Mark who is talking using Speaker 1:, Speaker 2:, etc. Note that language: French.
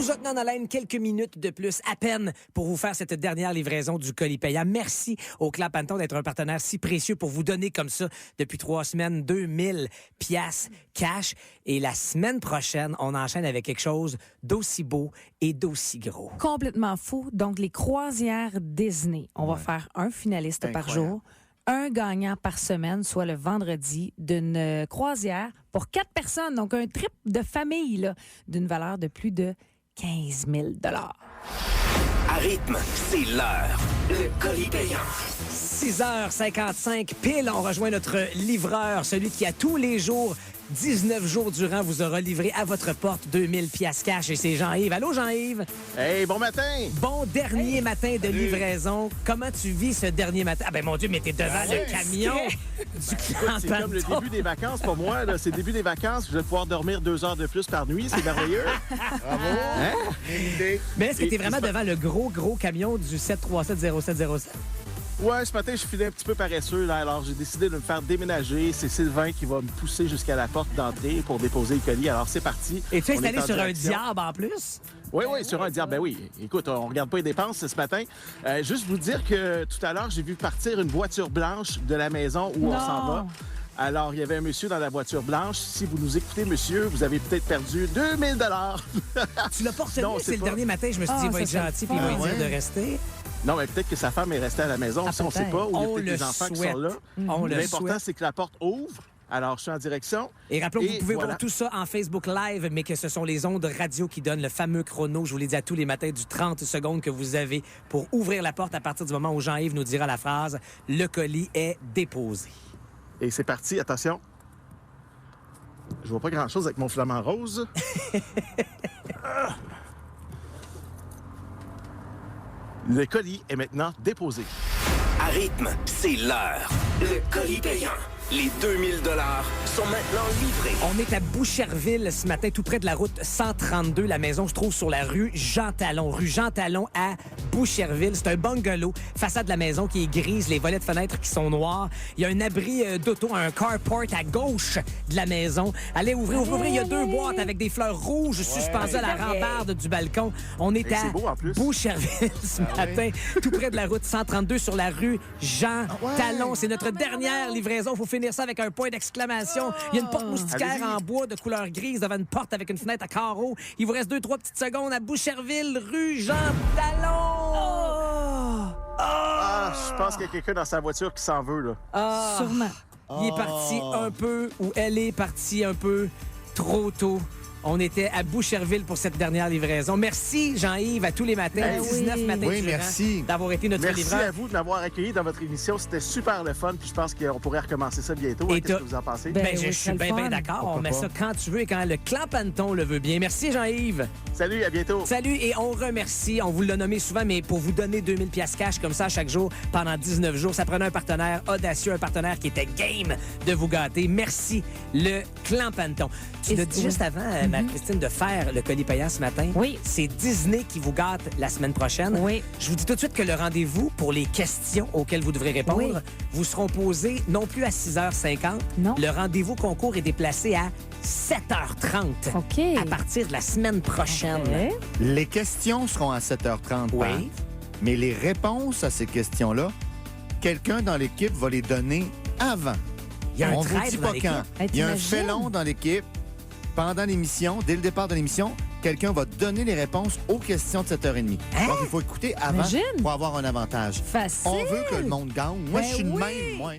Speaker 1: vous a tenu en haleine quelques minutes de plus, à peine, pour vous faire cette dernière livraison du colis payant. Merci au Clapanton d'être un partenaire si précieux pour vous donner comme ça, depuis 3 semaines, 2000 piastres cash. Et la semaine prochaine, on enchaîne avec quelque chose d'aussi beau et d'aussi gros.
Speaker 2: Complètement fou. Donc, les croisières Disney. On va faire un finaliste par jour, un gagnant par semaine, soit le vendredi, d'une croisière pour 4 personnes. Donc, un trip de famille là, d'une valeur de plus de 15 000 $.
Speaker 3: À rythme, c'est l'heure. Le colis payant.
Speaker 1: 6h55 pile, on rejoint notre livreur, celui qui a tous les jours, 19 jours durant, vous aura livré à votre porte 2000 piastres cash, et c'est Jean-Yves. Allô, Jean-Yves?
Speaker 4: Hey, bon matin!
Speaker 1: Bon dernier matin de livraison. Comment tu vis ce dernier matin? Ah ben mon Dieu, mais t'es devant le camion du
Speaker 4: C'est comme le début des vacances pour moi. Là. C'est le début des vacances. Je vais pouvoir dormir 2 heures de plus par nuit. C'est merveilleux. Bravo. Hein?
Speaker 1: Mais est-ce que t'es vraiment devant le gros camion du 7370707?
Speaker 4: Ouais, ce matin, je filais un petit peu paresseux. Là, alors, j'ai décidé de me faire déménager. C'est Sylvain qui va me pousser jusqu'à la porte d'entrée pour déposer le colis. Alors, c'est parti.
Speaker 1: Et tu es installé
Speaker 4: On est en
Speaker 1: sur un
Speaker 4: direction.
Speaker 1: diable en plus?
Speaker 4: Oui, sur un diable. Ben oui. Écoute, on regarde pas les dépenses ce matin. Juste vous dire que tout à l'heure, j'ai vu partir une voiture blanche de la maison où on s'en va. Alors, il y avait un monsieur dans la voiture blanche. Si vous nous écoutez, monsieur, vous avez peut-être perdu 2000 $.
Speaker 1: Tu l'as pas retenu,
Speaker 4: Non,
Speaker 1: c'est le
Speaker 4: pas.
Speaker 1: dernier matin. Je me suis dit, il va être gentil puis il va lui dire de rester.
Speaker 4: Non, mais peut-être que sa femme est restée à la maison. Ça, on ne sait pas. Ou il y a
Speaker 1: On
Speaker 4: peut-être
Speaker 1: le
Speaker 4: des enfants qui
Speaker 1: souhaite.
Speaker 4: sont là.
Speaker 1: On le
Speaker 4: L'important,
Speaker 1: souhaite.
Speaker 4: c'est que la porte ouvre. Alors, je suis en direction.
Speaker 1: Et rappelons que vous pouvez
Speaker 4: voilà.
Speaker 1: voir tout ça en Facebook Live, mais que ce sont les ondes radio qui donnent le fameux chrono, je vous l'ai dit à tous les matins, du 30 secondes que vous avez pour ouvrir la porte à partir du moment où Jean-Yves nous dira la phrase « Le colis est déposé ».
Speaker 4: Et c'est parti. Attention. Je vois pas grand-chose avec mon flamant rose. Le colis est maintenant déposé.
Speaker 3: À rythme, c'est l'heure. Le colis payant. Les 2000 $ sont maintenant livrés.
Speaker 1: On est à Boucherville ce matin, tout près de la route 132. La maison se trouve sur la rue Jean Talon. Rue Jean Talon à Boucherville. C'est un bungalow. Façade de la maison qui est grise, les volets de fenêtres qui sont noirs. Il y a un abri d'auto, un carport à gauche de la maison. Allez, ouvrez. Il y a 2 boîtes avec des fleurs rouges suspendues à la rambarde du balcon. On est à
Speaker 4: c'est beau, en plus.
Speaker 1: Boucherville ce matin, tout près de la route 132 sur la rue Jean Talon. C'est notre dernière livraison. Faut finir ça avec un point d'exclamation. Il y a une porte moustiquaire
Speaker 4: Allez-y.
Speaker 1: en bois de couleur grise devant une porte avec une fenêtre à carreaux. Il vous reste 2-3 petites secondes à Boucherville, rue Jean Talon.
Speaker 4: Ah, je pense qu'il y a quelqu'un dans sa voiture qui s'en veut, là.
Speaker 2: Sûrement.
Speaker 1: Il est parti un peu, ou elle est partie un peu trop tôt. On était à Boucherville pour cette dernière livraison. Merci, Jean-Yves, à tous les matins,
Speaker 4: Ben
Speaker 1: 19
Speaker 2: oui.
Speaker 1: matins
Speaker 5: Oui,
Speaker 1: durant,
Speaker 5: merci.
Speaker 1: d'avoir été notre
Speaker 4: Merci
Speaker 1: livreur.
Speaker 4: à vous de m'avoir accueilli dans votre émission. C'était super le fun. Puis je pense qu'on pourrait recommencer ça bientôt.
Speaker 1: Et
Speaker 4: Qu'est-ce
Speaker 1: t'as-
Speaker 4: que vous en pensez?
Speaker 2: Ben
Speaker 1: Ben,
Speaker 2: oui,
Speaker 1: je
Speaker 2: c'est
Speaker 1: suis
Speaker 2: le
Speaker 1: bien
Speaker 2: fun.
Speaker 1: d'accord. On
Speaker 5: Pourquoi
Speaker 1: met
Speaker 5: pas?
Speaker 1: ça quand tu veux et quand le Clapanton le veut bien. Merci, Jean-Yves.
Speaker 4: Salut, à bientôt.
Speaker 1: Salut et on remercie, on vous l'a nommé souvent, mais pour vous donner 2000 piastres cash comme ça chaque jour pendant 19 jours, ça prenait un partenaire audacieux, un partenaire qui était game de vous gâter. Merci, le Clapanton. Tu
Speaker 2: Et
Speaker 1: l'as dit
Speaker 2: oui.
Speaker 1: juste avant, Marie-Christine, de faire le colis payant ce matin.
Speaker 2: Oui.
Speaker 1: C'est Disney qui vous gâte la semaine prochaine.
Speaker 2: Oui.
Speaker 1: Je vous dis tout de suite que le rendez-vous pour les questions auxquelles vous devrez répondre
Speaker 2: Oui.
Speaker 1: vous seront posées non plus à 6h50.
Speaker 2: Non.
Speaker 1: Le rendez-vous concours est déplacé à 7h30.
Speaker 2: OK.
Speaker 1: À partir de la semaine prochaine.
Speaker 2: OK.
Speaker 5: Les questions seront à 7h30.
Speaker 1: Oui.
Speaker 5: Pat, mais les réponses à ces questions-là, quelqu'un dans l'équipe va les donner avant.
Speaker 1: Il y a un
Speaker 5: On vous
Speaker 1: traître
Speaker 5: dit
Speaker 1: dans
Speaker 5: pas
Speaker 1: l'équipe.
Speaker 5: quand.
Speaker 2: Hey,
Speaker 5: Il y a un
Speaker 2: t'imagines?
Speaker 5: félon dans l'équipe. Pendant l'émission, dès le départ de l'émission, quelqu'un va donner les réponses aux questions de 7h30.
Speaker 1: Hein?
Speaker 5: Donc, il faut écouter avant
Speaker 2: Imagine.
Speaker 5: pour avoir un avantage.
Speaker 2: Facile.
Speaker 5: On veut que le monde gagne. Moi,
Speaker 2: Ben
Speaker 5: je suis de
Speaker 2: oui.
Speaker 5: même, moi.